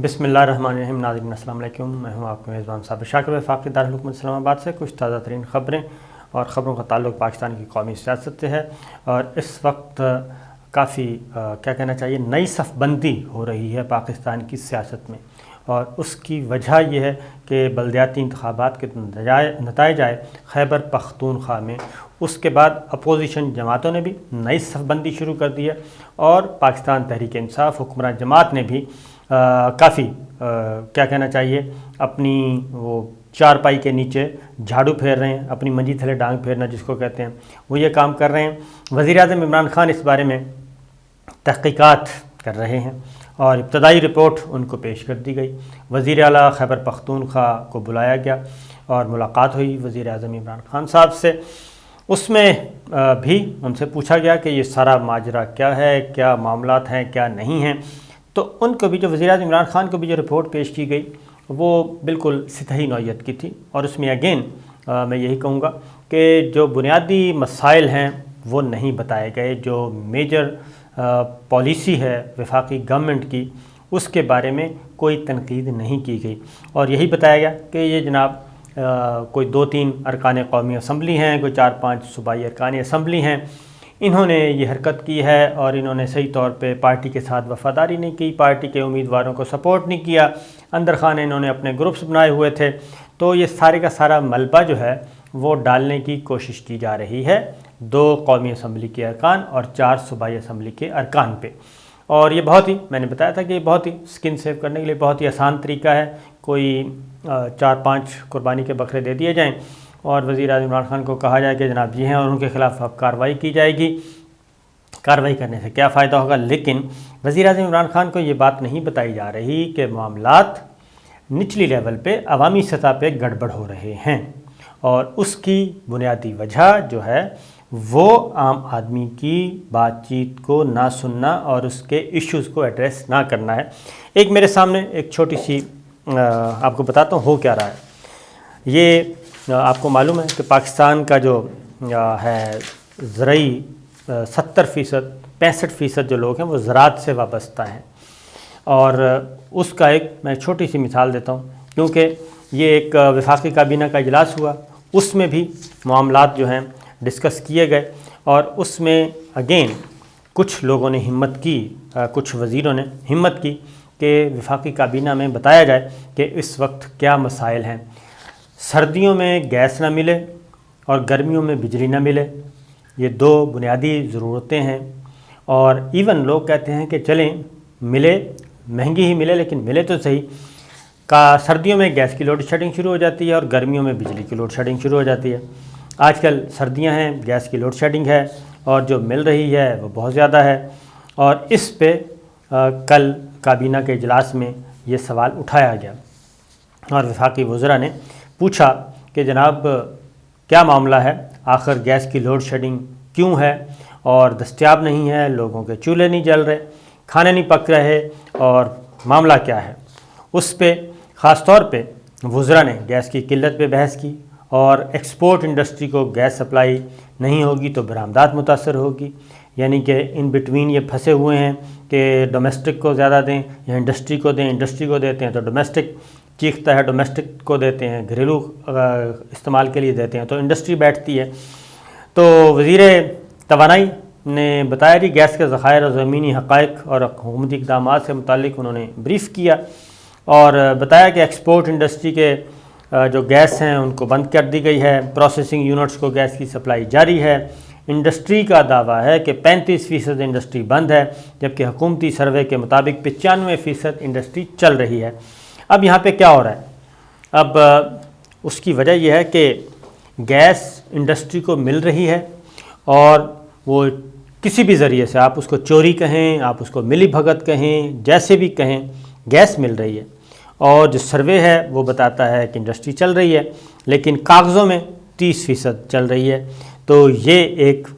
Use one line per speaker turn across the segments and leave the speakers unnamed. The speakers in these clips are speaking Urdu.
بسم اللہ الرحمن الرحیم۔ ناظرین السلام علیکم، میں ہوں آپ کے میزبان صابر شاکر وفاقی دارالحکومت اسلام آباد سے۔ کچھ تازہ ترین خبریں اور خبروں کا تعلق پاکستان کی قومی سیاست سے ہے، اور اس وقت کافی کیا کہنا چاہیے نئی صف بندی ہو رہی ہے پاکستان کی سیاست میں، اور اس کی وجہ یہ ہے کہ بلدیاتی انتخابات کے نتائج آئے خیبر پختونخوا میں، اس کے بعد اپوزیشن جماعتوں نے بھی نئی صف بندی شروع کر دی ہے، اور پاکستان تحریک انصاف حکمراں جماعت نے بھی کافی کیا کہنا چاہیے اپنی وہ چارپائی کے نیچے جھاڑو پھیر رہے ہیں، اپنی منجی تھلے ڈانگ پھیرنا جس کو کہتے ہیں، وہ یہ کام کر رہے ہیں۔ وزیر اعظم عمران خان اس بارے میں تحقیقات کر رہے ہیں، اور ابتدائی رپورٹ ان کو پیش کر دی گئی۔ وزیر اعلیٰ خیبر پختونخوا کو بلایا گیا اور ملاقات ہوئی وزیر اعظم عمران خان صاحب سے۔ اس میں بھی ان سے پوچھا گیا کہ یہ سارا ماجرا کیا ہے، کیا معاملات ہیں، کیا نہیں ہیں۔ تو ان کو بھی جو وزیر اعظم عمران خان کو بھی جو رپورٹ پیش کی گئی وہ بالکل سطحی نوعیت کی تھی، اور اس میں اگین میں یہی کہوں گا کہ جو بنیادی مسائل ہیں وہ نہیں بتائے گئے، جو میجر پالیسی ہے وفاقی گورنمنٹ کی اس کے بارے میں کوئی تنقید نہیں کی گئی، اور یہی بتایا گیا کہ یہ جناب کوئی 2-3 ارکان قومی اسمبلی ہیں، کوئی 4-5 صوبائی ارکان اسمبلی ہیں، انہوں نے یہ حرکت کی ہے، اور انہوں نے صحیح طور پہ پارٹی کے ساتھ وفاداری نہیں کی، پارٹی کے امیدواروں کو سپورٹ نہیں کیا، اندر خانے انہوں نے اپنے گروپس بنائے ہوئے تھے۔ تو یہ سارے کا سارا ملبہ جو ہے وہ ڈالنے کی کوشش کی جا رہی ہے 2 قومی اسمبلی کے ارکان اور 4 صوبائی اسمبلی کے ارکان پہ، اور یہ بہت ہی میں نے بتایا تھا کہ یہ بہت ہی سکن سیو کرنے کے لیے بہت ہی آسان طریقہ ہے، کوئی 4-5 قربانی کے بکرے دے دیے جائیں اور وزیر اعظم عمران خان کو کہا جائے کہ جناب یہ ہیں اور ان کے خلاف اب کارروائی کی جائے گی۔ کارروائی کرنے سے کیا فائدہ ہوگا؟ لیکن وزیر اعظم عمران خان کو یہ بات نہیں بتائی جا رہی کہ معاملات نچلی لیول پہ عوامی سطح پہ گڑبڑ ہو رہے ہیں، اور اس کی بنیادی وجہ جو ہے وہ عام آدمی کی بات چیت کو نہ سننا اور اس کے ایشوز کو ایڈریس نہ کرنا ہے۔ ایک میرے سامنے ایک چھوٹی سی آپ کو بتاتا ہوں ہو کیا رہا ہے۔ یہ آپ کو معلوم ہے کہ پاکستان کا جو ہے زرعی 70%، 65% جو لوگ ہیں وہ زراعت سے وابستہ ہیں، اور اس کا ایک میں چھوٹی سی مثال دیتا ہوں، کیونکہ یہ ایک وفاقی کابینہ کا اجلاس ہوا، اس میں بھی معاملات جو ہیں ڈسکس کیے گئے، اور اس میں اگین کچھ لوگوں نے ہمت کی، کچھ وزیروں نے ہمت کی کہ وفاقی کابینہ میں بتایا جائے کہ اس وقت کیا مسائل ہیں۔ سردیوں میں گیس نہ ملے اور گرمیوں میں بجلی نہ ملے، یہ 2 بنیادی ضرورتیں ہیں، اور ایون لوگ کہتے ہیں کہ چلیں ملے، مہنگی ہی ملے لیکن ملے تو صحیح۔ سردیوں میں گیس کی لوڈ شیڈنگ شروع ہو جاتی ہے اور گرمیوں میں بجلی کی لوڈ شیڈنگ شروع ہو جاتی ہے۔ آج کل سردیاں ہیں، گیس کی لوڈ شیڈنگ ہے، اور جو مل رہی ہے وہ بہت زیادہ ہے، اور اس پہ کل کابینہ کے اجلاس میں یہ سوال اٹھایا گیا، اور وفاقی وزراء نے پوچھا کہ جناب کیا معاملہ ہے، آخر گیس کی لوڈ شیڈنگ کیوں ہے اور دستیاب نہیں ہے، لوگوں کے چولہے نہیں جل رہے، کھانے نہیں پک رہے، اور معاملہ کیا ہے؟ اس پہ خاص طور پہ وزراء نے گیس کی قلت پہ بحث کی، اور ایکسپورٹ انڈسٹری کو گیس سپلائی نہیں ہوگی تو برآمدات متاثر ہوگی، یعنی کہ ان بٹوین یہ پھنسے ہوئے ہیں کہ ڈومیسٹک کو زیادہ دیں یا انڈسٹری کو دیں، انڈسٹری کو دیتے ہیں تو ڈومیسٹک چیختا ہے، ڈومیسٹک کو دیتے ہیں گھریلو استعمال کے لیے دیتے ہیں تو انڈسٹری بیٹھتی ہے۔ تو وزیر توانائی نے بتایا کہ گیس کے ذخائر اور زمینی حقائق اور حکومتی اقدامات سے متعلق انہوں نے بریف کیا، اور بتایا کہ ایکسپورٹ انڈسٹری کے جو گیس ہیں ان کو بند کر دی گئی ہے، پروسیسنگ یونٹس کو گیس کی سپلائی جاری ہے۔ انڈسٹری کا دعویٰ ہے کہ 35% انڈسٹری بند ہے، جبکہ حکومتی سروے کے مطابق 95% انڈسٹری چل رہی ہے۔ اب یہاں پہ کیا ہو رہا ہے؟ اب اس کی وجہ یہ ہے کہ گیس انڈسٹری کو مل رہی ہے، اور وہ کسی بھی ذریعے سے، آپ اس کو چوری کہیں، آپ اس کو ملی بھگت کہیں، جیسے بھی کہیں، گیس مل رہی ہے، اور جو سروے ہے وہ بتاتا ہے کہ انڈسٹری چل رہی ہے، لیکن کاغذوں میں 30% چل رہی ہے۔ تو یہ ایک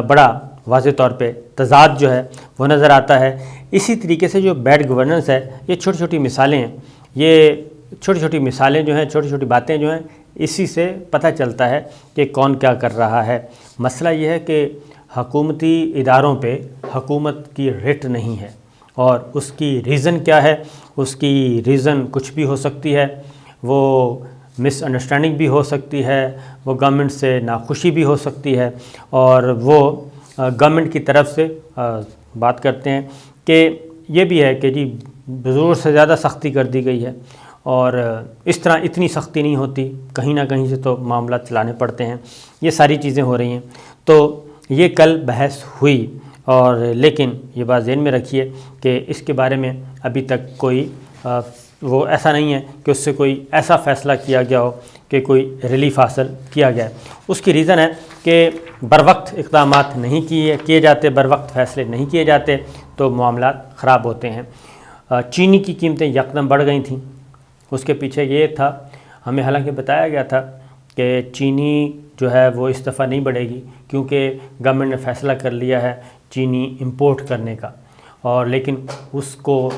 بڑا واضح طور پہ تضاد جو ہے وہ نظر آتا ہے۔ اسی طریقے سے جو بیڈ گورننس ہے، یہ چھوٹی چھوٹی مثالیں ہیں، یہ چھوٹی چھوٹی مثالیں جو ہیں، چھوٹی چھوٹی باتیں جو ہیں، اسی سے پتہ چلتا ہے کہ کون کیا کر رہا ہے۔ مسئلہ یہ ہے کہ حکومتی اداروں پہ حکومت کی رٹ نہیں ہے، اور اس کی ریزن کیا ہے؟ اس کی ریزن کچھ بھی ہو سکتی ہے، وہ مس انڈرسٹینڈنگ بھی ہو سکتی ہے، وہ گورنمنٹ سے ناخوشی بھی ہو سکتی ہے، اور وہ گورنمنٹ کی طرف سے بات کرتے ہیں کہ یہ بھی ہے کہ جی ضرورت سے زیادہ سختی کر دی گئی ہے، اور اس طرح اتنی سختی نہیں ہوتی، کہیں نہ کہیں سے تو معاملات چلانے پڑتے ہیں، یہ ساری چیزیں ہو رہی ہیں۔ تو یہ کل بحث ہوئی، اور لیکن یہ بات ذہن میں رکھیے کہ اس کے بارے میں ابھی تک کوئی وہ ایسا نہیں ہے کہ اس سے کوئی ایسا فیصلہ کیا گیا ہو کہ کوئی ریلیف حاصل کیا گیا ہے۔ اس کی ریزن ہے کہ بر وقت اقدامات نہیں کیے جاتے، بر وقت فیصلے نہیں کیے جاتے تو معاملات خراب ہوتے ہیں۔ چینی کی قیمتیں یکدم بڑھ گئی تھیں، اس کے پیچھے یہ تھا، ہمیں حالانکہ بتایا گیا تھا کہ چینی جو ہے وہ اس دفعہ نہیں بڑھے گی، کیونکہ گورنمنٹ نے فیصلہ کر لیا ہے چینی امپورٹ کرنے کا، اور لیکن اس کو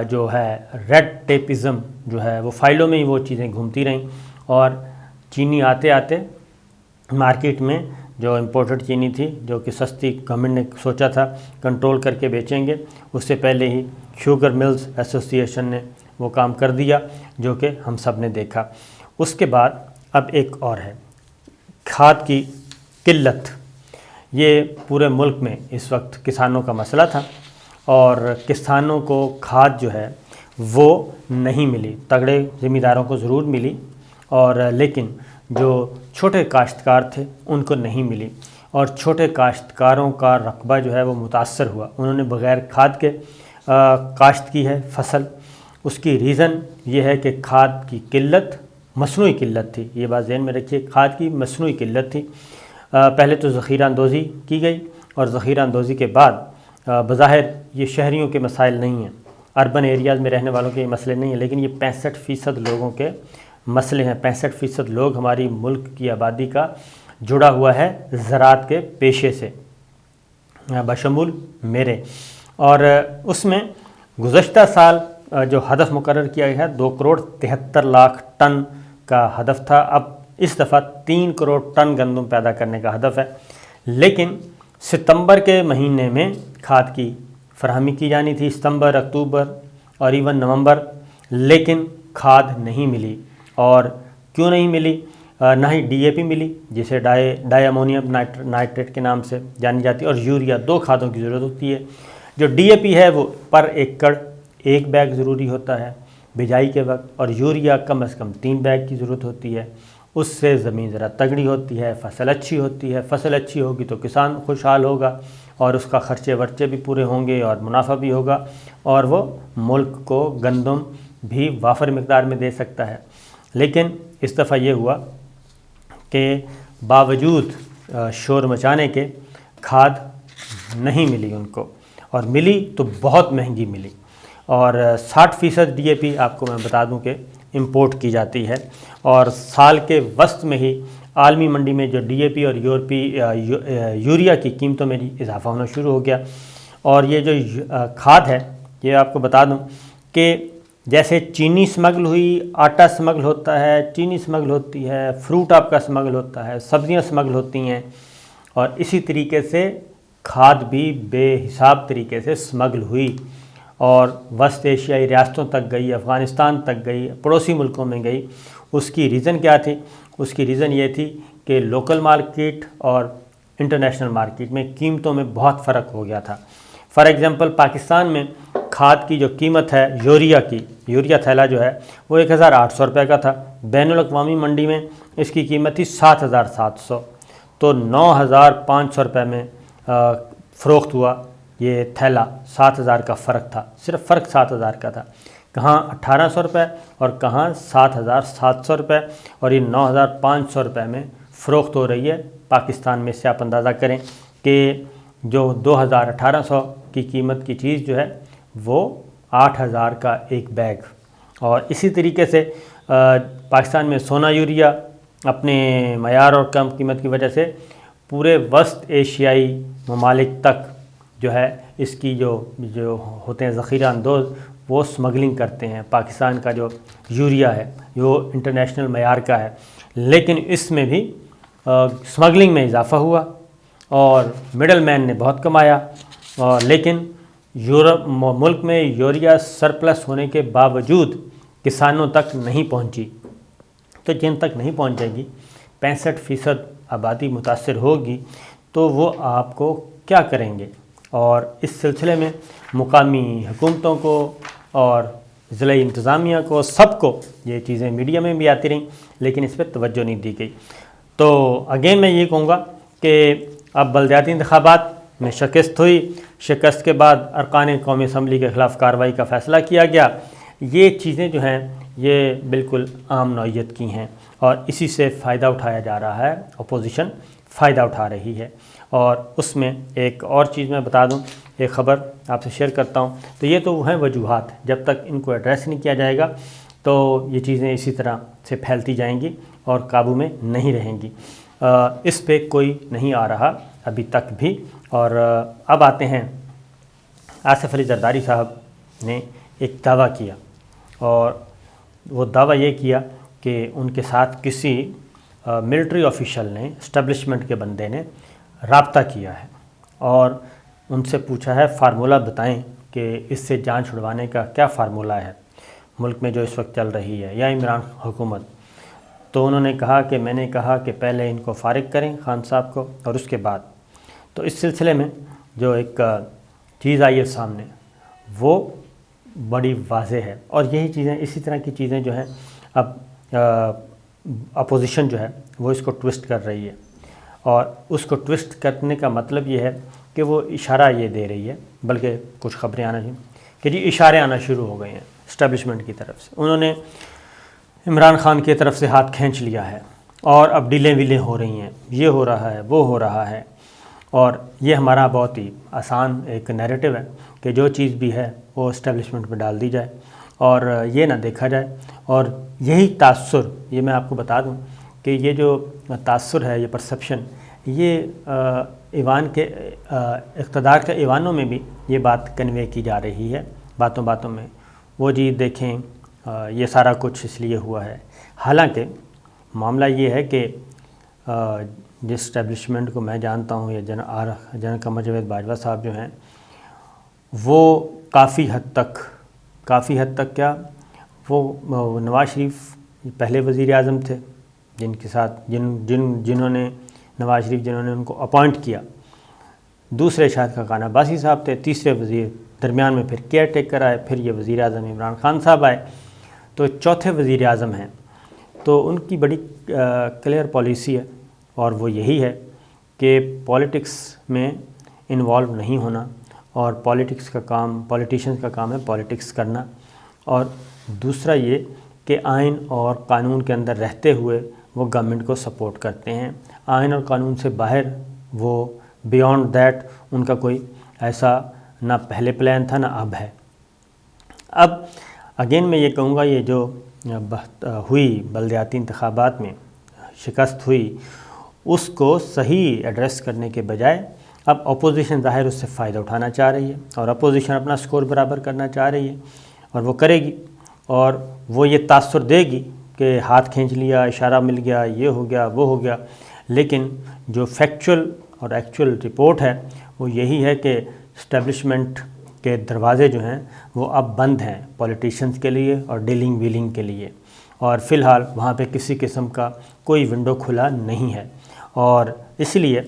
جو ہے ریڈ ٹیپزم جو ہے وہ فائلوں میں ہی وہ چیزیں گھومتی رہیں، اور چینی آتے آتے مارکیٹ میں جو امپورٹڈ چینی تھی، جو کہ سستی گورنمنٹ نے سوچا تھا کنٹرول کر کے بیچیں گے، اس سے پہلے ہی شوگر ملز ایسوسی ایشن نے وہ کام کر دیا، جو کہ ہم سب نے دیکھا۔ اس کے بعد اب ایک اور ہے، کھاد کی قلت۔ یہ پورے ملک میں اس وقت کسانوں کا مسئلہ تھا، اور کسانوں کو کھاد جو ہے وہ نہیں ملی، تگڑے ذمہ داروں کو ضرور ملی، اور لیکن جو چھوٹے کاشتکار تھے ان کو نہیں ملی، اور چھوٹے کاشتکاروں کا رقبہ جو ہے وہ متاثر ہوا، انہوں نے بغیر کھاد کے کاشت کی ہے فصل۔ اس کی ریزن یہ ہے کہ کھاد کی قلت، مصنوعی قلت تھی، یہ بات ذہن میں رکھیے، کھاد کی مصنوعی قلت تھی۔ پہلے تو ذخیرہ اندوزی کی گئی، اور ذخیرہ اندوزی کے بعد بظاہر یہ شہریوں کے مسائل نہیں ہیں، اربن ایریاز میں رہنے والوں کے یہ مسئلے نہیں ہیں، لیکن یہ 65% لوگوں کے مسئلے ہیں۔ 65% لوگ ہماری ملک کی آبادی کا جڑا ہوا ہے زراعت کے پیشے سے، بشمول میرے، اور اس میں گزشتہ سال جو ہدف مقرر کیا گیا ہے 2,73,00,000 ٹن کا ہدف تھا، اب اس دفعہ 3 کروڑ ٹن گندم پیدا کرنے کا ہدف ہے، لیکن ستمبر کے مہینے میں کھاد کی فراہمی کی جانی تھی، ستمبر، اکتوبر اور ایون نومبر، لیکن کھاد نہیں ملی۔ اور کیوں نہیں ملی؟ نہ ہی ڈی اے پی ملی، جسے ڈائی امونیم نائٹریٹ کے نام سے جانی جاتی ہے، اور یوریا، 2 کھادوں کی ضرورت ہوتی ہے۔ جو ڈی اے پی ہے وہ پر ایکڑ 1 بیگ ضروری ہوتا ہے بجائی کے وقت، اور یوریا کم از کم 3 بیگ کی ضرورت ہوتی ہے۔ اس سے زمین ذرا تگڑی ہوتی ہے، فصل اچھی ہوتی ہے، فصل اچھی ہوگی تو کسان خوشحال ہوگا، اور اس کا خرچے ورچے بھی پورے ہوں گے، اور منافع بھی ہوگا، اور وہ ملک کو گندم بھی وافر مقدار میں دے سکتا ہے۔ لیکن اس دفعہ یہ ہوا کہ باوجود شور مچانے کے کھاد نہیں ملی ان کو، اور ملی تو بہت مہنگی ملی، اور 60% ڈی اے پی آپ کو میں بتا دوں کہ امپورٹ کی جاتی ہے، اور سال کے وسط میں ہی عالمی منڈی میں جو ڈی اے پی اور یوریا کی قیمتوں میں اضافہ ہونا شروع ہو گیا۔ اور یہ جو کھاد ہے، یہ آپ کو بتا دوں کہ جیسے چینی سمگل ہوئی، آٹا سمگل ہوتا ہے، چینی سمگل ہوتی ہے، فروٹ آپ کا سمگل ہوتا ہے، سبزیاں سمگل ہوتی ہیں، اور اسی طریقے سے کھاد بھی بے حساب طریقے سے سمگل ہوئی، اور وسط ایشیائی ریاستوں تک گئی، افغانستان تک گئی، پڑوسی ملکوں میں گئی۔ اس کی ریزن کیا تھی؟ اس کی ریزن یہ تھی کہ لوکل مارکیٹ اور انٹرنیشنل مارکیٹ میں قیمتوں میں بہت فرق ہو گیا تھا۔ فار ایگزامپل پاکستان میں کھاد کی جو قیمت ہے یوریا تھیلا جو ہے وہ 1,800 روپے کا تھا، بین الاقوامی منڈی میں اس کی قیمت تھی 7,700، تو 9,500 روپے میں فروخت ہوا یہ تھیلا۔ 7,000 کا فرق تھا، صرف فرق 7,000 کا تھا، کہاں 1,800 روپے اور کہاں 7,700 روپے، اور یہ 9,500 روپے میں فروخت ہو رہی ہے پاکستان میں۔ سے آپ اندازہ کریں کہ جو 2,800 کی قیمت کی چیز جو ہے وہ 8,000 کا ایک بیگ۔ اور اسی طریقے سے پاکستان میں سونا یوریا اپنے معیار اور کم قیمت کی وجہ سے پورے وسط ایشیائی ممالک تک جو ہے اس کی جو ہوتے ہیں ذخیرہ اندوز، وہ سمگلنگ کرتے ہیں۔ پاکستان کا جو یوریا ہے وہ انٹرنیشنل معیار کا ہے، لیکن اس میں بھی سمگلنگ میں اضافہ ہوا، اور مڈل مین نے بہت کمایا، لیکن ملک میں یوریا سرپلس ہونے کے باوجود کسانوں تک نہیں پہنچی، تو جن تک نہیں پہنچ جائے گی، 65% آبادی متاثر ہوگی، تو وہ آپ کو کیا کریں گے؟ اور اس سلسلے میں مقامی حکومتوں کو اور ضلعی انتظامیہ کو، سب کو یہ چیزیں میڈیا میں بھی آتی رہیں، لیکن اس پہ توجہ نہیں دی گئی۔ تو اگین میں یہ کہوں گا کہ اب بلدیاتی انتخابات میں شکست ہوئی، شکست کے بعد ارکان قومی اسمبلی کے خلاف کارروائی کا فیصلہ کیا گیا۔ یہ چیزیں جو ہیں یہ بالکل عام نوعیت کی ہیں، اور اسی سے فائدہ اٹھایا جا رہا ہے، اپوزیشن فائدہ اٹھا رہی ہے۔ اور اس میں ایک اور چیز میں بتا دوں، ایک خبر آپ سے شیئر کرتا ہوں، تو یہ تو وہ ہیں وجوہات، جب تک ان کو ایڈریس نہیں کیا جائے گا تو یہ چیزیں اسی طرح سے پھیلتی جائیں گی اور قابو میں نہیں رہیں گی۔ اس پہ کوئی نہیں آ رہا ابھی تک بھی۔ اور اب آتے ہیں، آصف علی زرداری صاحب نے ایک دعویٰ کیا، اور وہ دعویٰ یہ کیا کہ ان کے ساتھ کسی ملٹری آفیشل نے، اسٹیبلشمنٹ کے بندے نے رابطہ کیا ہے، اور ان سے پوچھا ہے فارمولہ بتائیں کہ اس سے جان چھڑوانے کا کیا فارمولہ ہے ملک میں جو اس وقت چل رہی ہے، یا عمران حکومت۔ تو انہوں نے کہا کہ میں نے کہا کہ پہلے ان کو فارغ کریں خان صاحب کو، اور اس کے بعد۔ تو اس سلسلے میں جو ایک چیز آئی ہے سامنے، وہ بڑی واضح ہے، اور یہی چیزیں، اسی طرح کی چیزیں جو ہیں اب اپوزیشن جو ہے وہ اس کو ٹوسٹ کر رہی ہے، اور اس کو ٹوسٹ کرنے کا مطلب یہ ہے کہ وہ اشارہ یہ دے رہی ہے، بلکہ کچھ خبریں آنا چاہیے کہ جی اشارے آنا شروع ہو گئے ہیں اسٹیبلشمنٹ کی طرف سے، انہوں نے عمران خان کی طرف سے ہاتھ کھینچ لیا ہے، اور اب ڈیلیں ویلیں ہو رہی ہیں، یہ ہو رہا ہے، وہ ہو رہا ہے۔ اور یہ ہمارا بہت ہی آسان ایک نیریٹو ہے کہ جو چیز بھی ہے وہ اسٹیبلشمنٹ پہ ڈال دی جائے، اور یہ نہ دیکھا جائے۔ اور یہی تاثر، یہ میں آپ کو بتا دوں کہ یہ جو تاثر ہے، یہ پرسپشن، یہ ایوان کے اقتدار کے ایوانوں میں بھی یہ بات کنوے کی جا رہی ہے، باتوں باتوں میں، وہ جی دیکھیں یہ سارا کچھ اس لیے ہوا ہے۔ حالانکہ معاملہ یہ ہے کہ جس اسٹیبلشمنٹ کو میں جانتا ہوں، یا جنرل قمر جاوید باجوہ صاحب جو ہیں، وہ کافی حد تک کیا، وہ نواز شریف پہلے وزیر اعظم تھے، جن کے ساتھ جنہوں نے نواز شریف جنہوں نے ان کو اپوائنٹ کیا، دوسرے شاہد خاقان عباسی صاحب تھے، تیسرے وزیر، درمیان میں پھر کیئر ٹیکر آئے، پھر یہ وزیر اعظم عمران خان صاحب آئے، تو چوتھے وزیر اعظم ہیں۔ تو ان کی بڑی کلیئر پالیسی ہے، اور وہ یہی ہے کہ پولیٹکس میں انوالو نہیں ہونا، اور پولیٹکس کا کام، پولیٹیشنز کا کام ہے پولیٹکس کرنا۔ اور دوسرا یہ کہ آئین اور قانون کے اندر رہتے ہوئے وہ گورنمنٹ کو سپورٹ کرتے ہیں، آئین اور قانون سے باہر وہ بیونڈ دیٹ ان کا کوئی ایسا نہ پہلے پلان تھا نہ اب ہے۔ اب اگین میں یہ کہوں گا، یہ جو ہوئی بلدیاتی انتخابات میں شکست ہوئی، اس کو صحیح ایڈریس کرنے کے بجائے اب اپوزیشن ظاہر اس سے فائدہ اٹھانا چاہ رہی ہے، اور اپوزیشن اپنا سکور برابر کرنا چاہ رہی ہے، اور وہ کرے گی، اور وہ یہ تاثر دے گی کہ ہاتھ کھینچ لیا، اشارہ مل گیا، یہ ہو گیا، وہ ہو گیا۔ لیکن جو فیکچول اور ایکچول رپورٹ ہے وہ یہی ہے کہ اسٹیبلشمنٹ کے دروازے جو ہیں وہ اب بند ہیں پولیٹیشنز کے لیے اور ڈیلنگ ویلنگ کے لیے، اور فی الحال وہاں پہ کسی قسم کا کوئی ونڈو کھلا نہیں ہے۔ اور اس لیے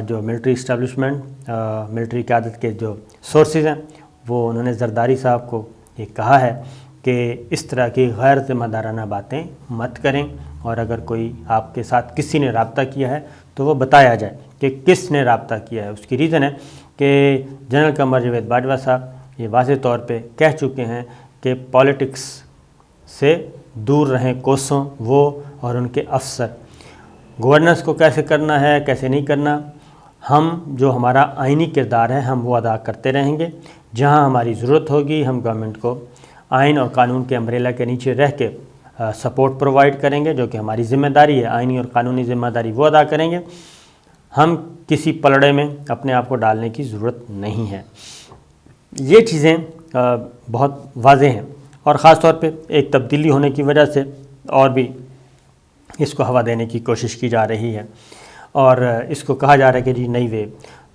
جو ملٹری اسٹیبلشمنٹ، ملٹری قیادت کے جو سورسز ہیں، وہ انہوں نے زرداری صاحب کو یہ کہا ہے کہ اس طرح کی غیر ذمہ دارانہ باتیں مت کریں، اور اگر کوئی آپ کے ساتھ کسی نے رابطہ کیا ہے تو وہ بتایا جائے کہ کس نے رابطہ کیا ہے۔ اس کی ریزن ہے کہ جنرل قمر جاوید باجوہ صاحب یہ واضح طور پہ کہہ چکے ہیں کہ پولیٹکس سے دور رہیں کوسوں وہ اور ان کے افسر، گورننس کو کیسے کرنا ہے، کیسے نہیں کرنا، ہم جو ہمارا آئینی کردار ہے ہم وہ ادا کرتے رہیں گے، جہاں ہماری ضرورت ہوگی ہم گورنمنٹ کو آئین اور قانون کے امبریلا کے نیچے رہ کے سپورٹ پرووائڈ کریں گے، جو کہ ہماری ذمہ داری ہے، آئینی اور قانونی ذمہ داری وہ ادا کریں گے۔ ہم کسی پلڑے میں اپنے آپ کو ڈالنے کی ضرورت نہیں ہے۔ یہ چیزیں بہت واضح ہیں، اور خاص طور پہ ایک تبدیلی ہونے کی وجہ سے اور بھی اس کو ہوا دینے کی کوشش کی جا رہی ہے، اور اس کو کہا جا رہا ہے کہ جی نئی ویو۔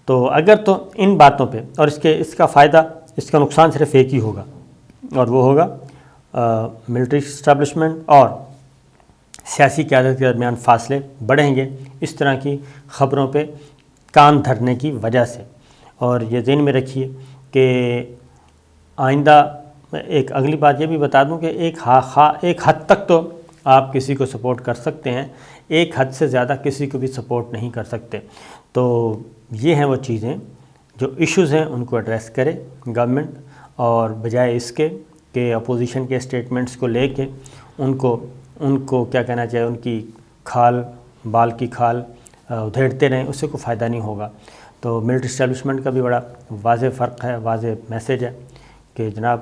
تو اگر تو ان باتوں پہ، اور اس کا فائدہ اس کا نقصان صرف ایک ہی ہوگا، اور وہ ہوگا ملٹری اسٹیبلشمنٹ اور سیاسی قیادت کے درمیان فاصلے بڑھیں گے اس طرح کی خبروں پہ کان دھرنے کی وجہ سے۔ اور یہ ذہن میں رکھیے کہ آئندہ ایک اگلی بات یہ بھی بتا دوں کہ ایک حد تک تو آپ کسی کو سپورٹ کر سکتے ہیں، ایک حد سے زیادہ کسی کو بھی سپورٹ نہیں کر سکتے۔ تو یہ ہیں وہ چیزیں، جو ایشوز ہیں ان کو ایڈریس کرے گورنمنٹ، اور بجائے اس کے کہ اپوزیشن کے اسٹیٹمنٹس کو لے کے ان کو کیا کہنا چاہیے، ان کی بال کی کھال ادھیڑتے رہیں، اس سے کوئی فائدہ نہیں ہوگا۔ تو ملٹری اسٹیبلشمنٹ کا بھی بڑا واضح فرق ہے، واضح میسیج ہے کہ جناب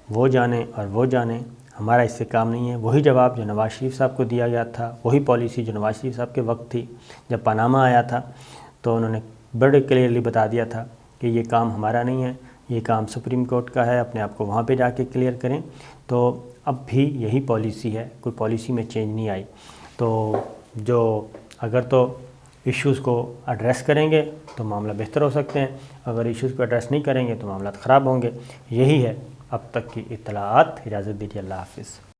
وہ جانیں اور وہ جانیں، ہمارا اس سے کام نہیں ہے۔ وہی جواب جو نواز شریف صاحب کو دیا گیا تھا، وہی پالیسی جو نواز شریف صاحب کے وقت تھی جب پاناما آیا تھا، تو انہوں نے بڑے کلیئرلی بتا دیا تھا کہ یہ کام ہمارا نہیں ہے، یہ کام سپریم کورٹ کا ہے، اپنے آپ کو وہاں پہ جا کے کلیئر کریں۔ تو اب بھی یہی پالیسی ہے، کوئی پالیسی میں چینج نہیں آئی۔ تو جو اگر تو ایشوز کو ایڈریس کریں گے تو معاملہ بہتر ہو سکتے ہیں، اگر ایشوز کو ایڈریس نہیں کریں گے تو معاملات خراب ہوں گے۔ یہی ہے اب تک کی اطلاعات۔ اجازت دیجیے، اللہ حافظ۔